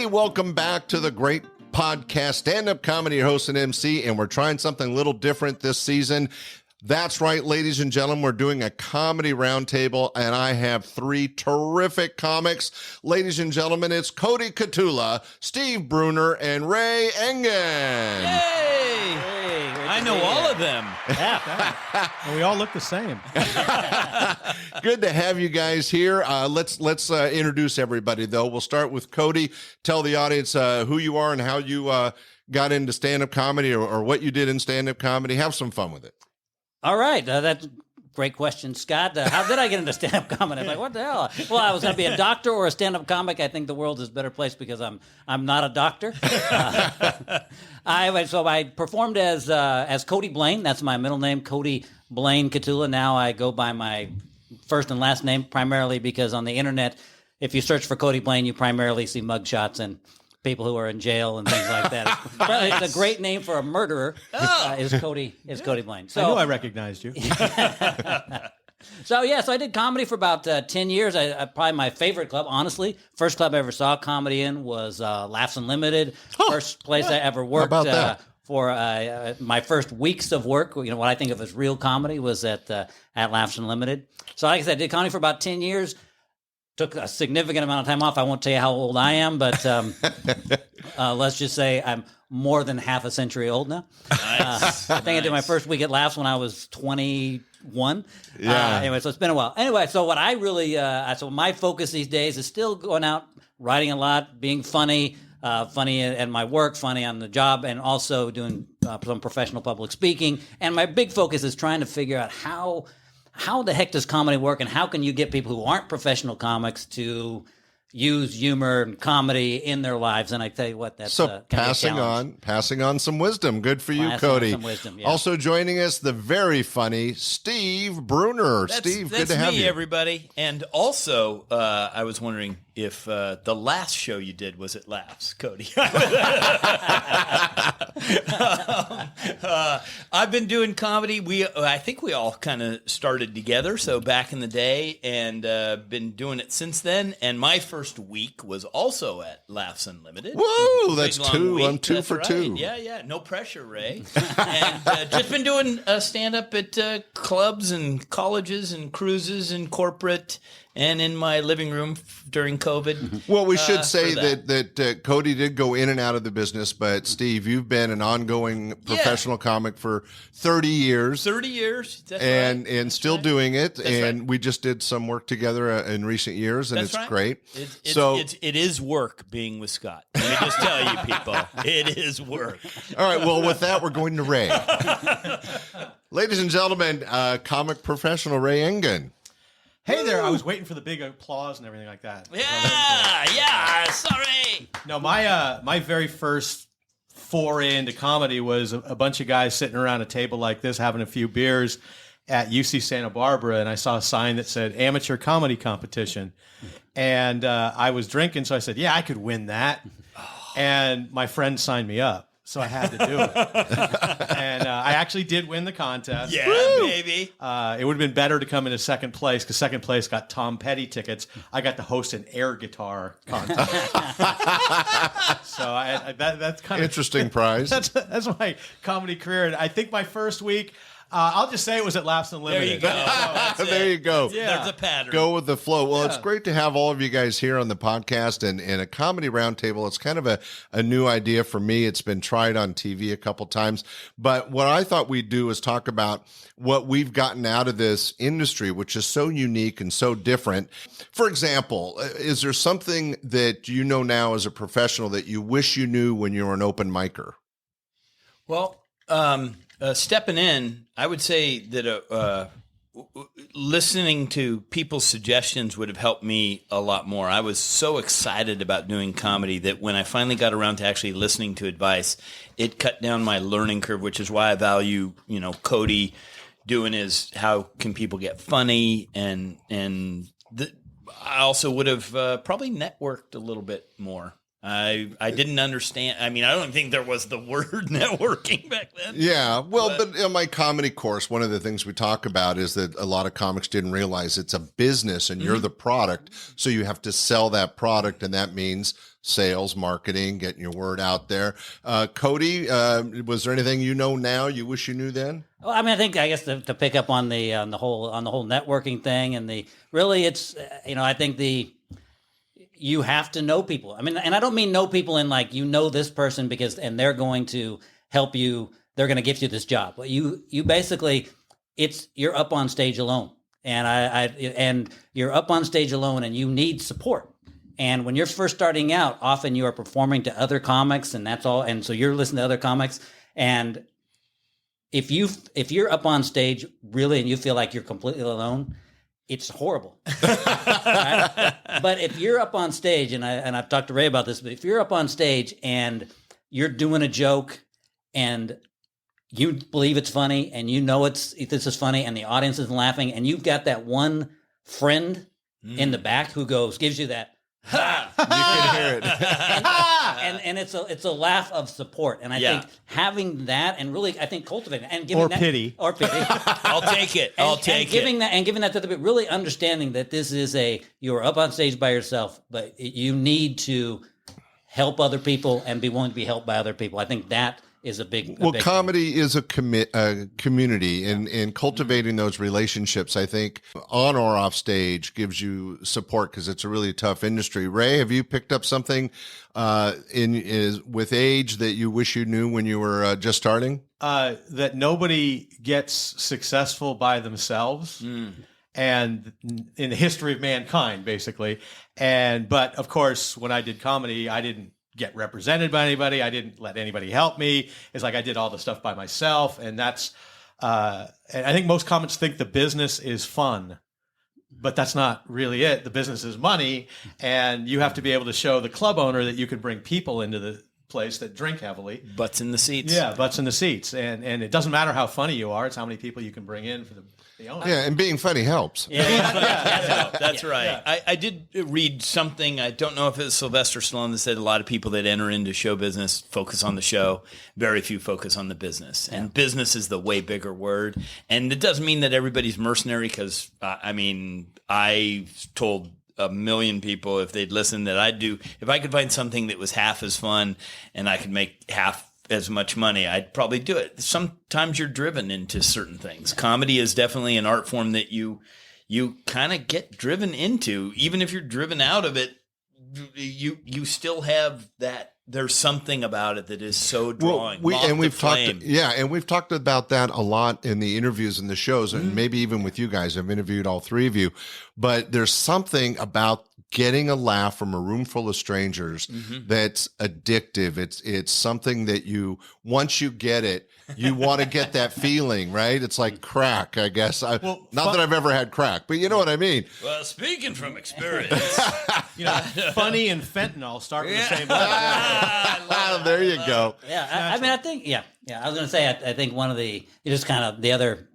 Hey, welcome back to the great podcast, Stand-Up Comedy, your host and MC, and we're trying something a little different this season. That's right, ladies and gentlemen, we're doing a comedy roundtable, and I have three terrific comics. Ladies and gentlemen, it's Cody Cotulla, Steve Bruner, and Ray Engan. Yay! I know all of them. Yeah. And we all look the same. Good to have you guys here. Let's introduce everybody, though. We'll start with Cody. Tell the audience who you are and how you got into stand-up comedy or what you did in stand-up comedy. Have some fun with it. All right, that's a great question, Scott. How did I get into stand-up comedy? I'm like, what the hell? Well, I was going to be a doctor or a stand-up comic. I think the world is a better place because I'm not a doctor. I performed as Cody Blaine. That's my middle name, Cody Blaine Cotulla. Now I go by my first and last name primarily because on the internet, if you search for Cody Blaine, you primarily see mugshots and people who are in jail and things like that. It's a great name for a murderer. Is Cody Blaine? So I knew I recognized you. So I did comedy for about 10 years. I probably my favorite club, honestly. First club I ever saw comedy in was Laughs Unlimited. First place I ever worked. How about that? For my first weeks of work, what I think of as real comedy was at Laughs Unlimited. So like I said, I did comedy for about 10 years. Took a significant amount of time off. I won't tell you how old I am, but let's just say I'm more than half a century old now. Nice. I think I did my first week at Laughs when I was 21. Yeah. Anyway, so it's been a while. Anyway, so what I really, so my focus these days is still going out, writing a lot, being funny, funny at my work, funny on the job, and also doing some professional public speaking. And my big focus is trying to figure out how the heck does comedy work, and how can you get people who aren't professional comics to use humor and comedy in their lives? And I tell you what, that's So passing on some wisdom. Good for you, Passing on Cody. some wisdom, yeah. Also joining us, the very funny Steve Bruner. Steve, good to have you. That's me, everybody. And also, I was wondering if the last show you did was at Laughs, Cody. I've been doing comedy. I think we all kind of started together, so back in the day, and been doing it since then. And my first week was also at Laughs Unlimited. Whoa, that's Big, long two. week. I'm two That's for right. two. Yeah. No pressure, Ray. And just been doing stand-up at clubs and colleges and cruises and corporate and in my living room during COVID. Well, we should say for that Cody did go in and out of the business, but Steve, you've been an ongoing professional comic for 30 years. 30 years. That's and right. and That's still right. doing it. That's and right. we just did some work together in recent years, and That's it's right. great. It is work being with Scott. Let me just tell you, people, it is work. All right, well, with that, we're going to Ray. Ladies and gentlemen, comic professional Ray Engan. Hey there, I was waiting for the big applause and everything like that. Yeah, sorry. No, my very first foray into comedy was a bunch of guys sitting around a table like this having a few beers at UC Santa Barbara, and I saw a sign that said amateur comedy competition. And I was drinking, so I said, yeah, I could win that. And my friend signed me up, so I had to do it. And I actually did win the contest. Yeah, baby. It would have been better to come into second place because second place got Tom Petty tickets. I got to host an air guitar contest. So that's kind of Interesting prize. That's my comedy career. And I think my first week, I'll just say it was at Laughs Unlimited. There you go. There you go. Yeah. There's a pattern. Go with the flow. Well, Yeah. it's great to have all of you guys here on the podcast and a comedy roundtable. It's kind of a new idea for me. It's been tried on TV a couple times. But what I thought we'd do is talk about what we've gotten out of this industry, which is so unique and so different. For example, is there something that you know now as a professional that you wish you knew when you were an open micer? Well, stepping in, I would say that listening to people's suggestions would have helped me a lot more. I was so excited about doing comedy that when I finally got around to actually listening to advice, it cut down my learning curve, which is why I value, Cody doing his how can people get funny, and I also would have probably networked a little bit more. I didn't understand. I mean, I don't think there was the word networking back then. Yeah, well, but in my comedy course, one of the things we talk about is that a lot of comics didn't realize it's a business and you're the product. So you have to sell that product, and that means sales, marketing, getting your word out there. Cody, was there anything you know now you wish you knew then? Well, I mean, I guess to pick up on the whole networking thing, and it's I think you have to know people. I mean, and I don't mean know people in like this person and they're going to help you. They're going to get you this job. But you basically, you're up on stage alone, and you're up on stage alone, and you need support. And when you're first starting out, often you are performing to other comics, and that's all. And so you're listening to other comics, and if you're up on stage really, and you feel like you're completely alone, it's horrible. Right? But if you're up on stage, and I've talked to Ray about this, but if you're up on stage and you're doing a joke and you believe it's funny and this is funny and the audience is laughing and you've got that one friend in the back who gives you that, ha! You can hear it. and it's a laugh of support. And I think having that and really, I think cultivating and giving pity. I'll take it. I'll take giving that to the people, really understanding that this is you're up on stage by yourself, but you need to help other people and be willing to be helped by other people. I think that is a big comedy thing. Is a community, and cultivating those relationships, I think, on or off stage gives you support because it's a really tough industry. Ray, have you picked up something with age that you wish you knew when you were just starting? That nobody gets successful by themselves. And in the history of mankind, basically. But of course, when I did comedy, I didn't get represented by anybody. I didn't let anybody help me. It's like I did all the stuff by myself. And and I think most comics think the business is fun, but that's not really it. The business is money. And you have to be able to show the club owner that you can bring people into the place that drink heavily. Butts in the seats. Yeah, butts in the seats. And it doesn't matter how funny you are. It's how many people you can bring in for the owner. Yeah, and being funny helps. That's right. Yeah. I did read something. I don't know if it was Sylvester Stallone that said a lot of people that enter into show business focus on the show. Very few focus on the business. And business is the way bigger word. And it doesn't mean that everybody's mercenary because, I told a million people if they'd listen that if I could find something that was half as fun and I could make half as much money, I'd probably do it. Sometimes you're driven into certain things. Comedy is definitely an art form that you kind of get driven into. Even if you're driven out of it, you still have that. There's something about it that is so drawing. We've talked about that a lot in the interviews and the shows, and maybe even with you guys. I've interviewed all three of you, but there's something about getting a laugh from a room full of strangers that's addictive. It's something that once you get it, you want to get that feeling, right? It's like crack, I guess. Not that I've ever had crack, but you know what I mean. Well, speaking from experience, funny and fentanyl start with the same letter. There you go. Yeah, I mean, I think, I was going to say, I think one of the, just kind of the other